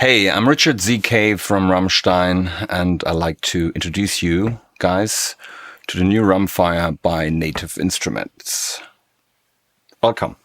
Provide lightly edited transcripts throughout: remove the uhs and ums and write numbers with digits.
Hey, I'm Richard ZK from Rammstein, and I'd like to introduce you guys to the new Rumfire by Native Instruments. Welcome.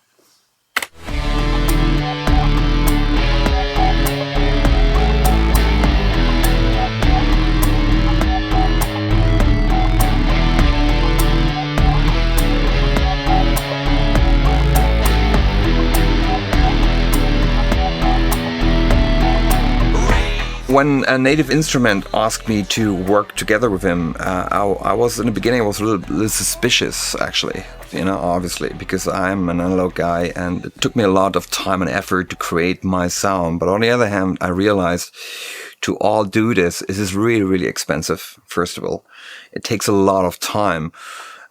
When a Native Instrument asked me to work together with him, I was in the beginning. I was a little suspicious, actually. Obviously, because I'm an analog guy, and it took me a lot of time and effort to create my sound. But on the other hand, I realized to all do this is really, really expensive. First of all, it takes a lot of time.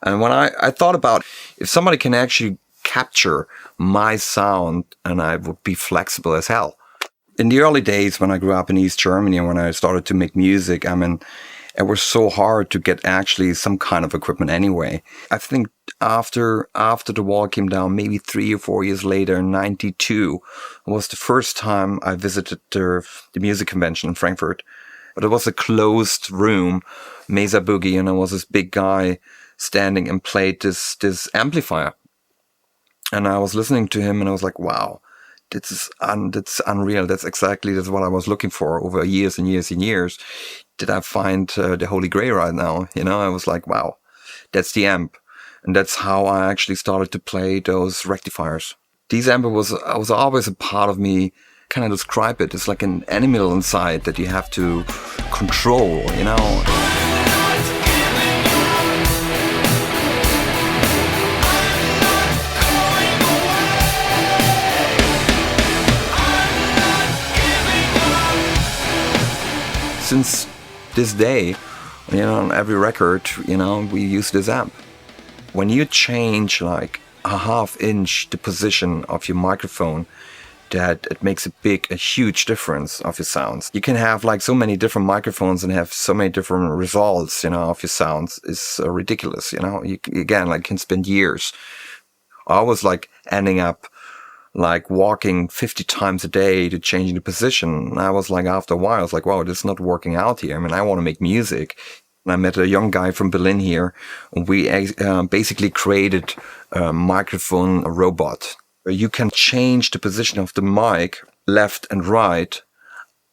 And when I thought about if somebody can actually capture my sound, and I would be flexible as hell. In the early days when I grew up in East Germany and when I started to make music, it was so hard to get actually some kind of equipment anyway. I think after the wall came down, maybe 3 or 4 years later, in 92, was the first time I visited the music convention in Frankfurt. But it was a closed room, Mesa Boogie, and there was this big guy standing and played this amplifier. And I was listening to him and I was like, wow. That's unreal. That's what I was looking for over years and years and years. Did I find the Holy Grail right now? I was like, wow, that's the amp. And that's how I actually started to play those rectifiers. These amp was always a part of me. Kind of describe it. It's like an animal inside that you have to control, Since this day, on every record, we use this amp. When you change like a half inch the position of your microphone, that it makes a huge difference of your sounds. You can have like so many different microphones and have so many different results, of your sounds. It's ridiculous, You can spend years. I was like ending up like walking 50 times a day to changing the position. And I was like, after a while, I was like, wow, this is not working out here. I want to make music. And I met a young guy from Berlin here. And we basically created a microphone robot. You can change the position of the mic left and right,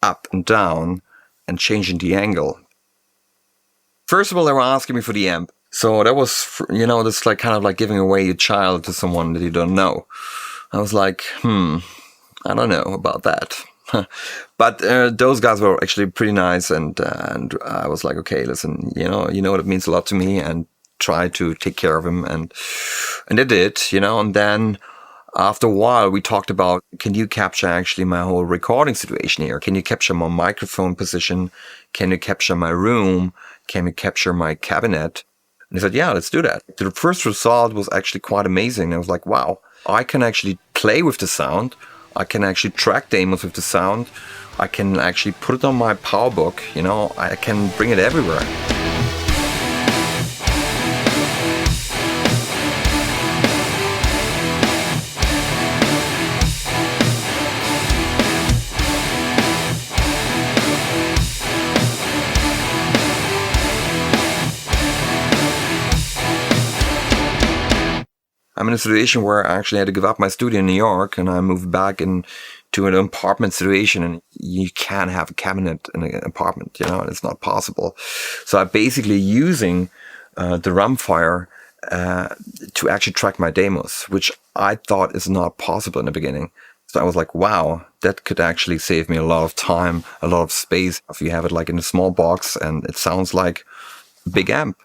up and down, and changing the angle. First of all, they were asking me for the amp. So that was, that's like kind of like giving away your child to someone that you don't know. I was like, I don't know about that. But those guys were actually pretty nice, and I was like, okay, listen, you know what, it means a lot to me, and try to take care of him, and they did, and then after a while we talked about, can you capture actually my whole recording situation here? Can you capture my microphone position? Can you capture my room? Can you capture my cabinet? And he said, yeah, let's do that. The first result was actually quite amazing. I was like, wow, I can actually play with the sound. I can actually track demos with the sound. I can actually put it on my PowerBook. I can bring it everywhere. I'm in a situation where I actually had to give up my studio in New York, and I moved back into an apartment situation, and you can't have a cabinet in an apartment, it's not possible. So I'm basically using the Rumfire to actually track my demos, which I thought is not possible in the beginning. So I was like, wow, that could actually save me a lot of time, a lot of space if you have it like in a small box and it sounds like a big amp.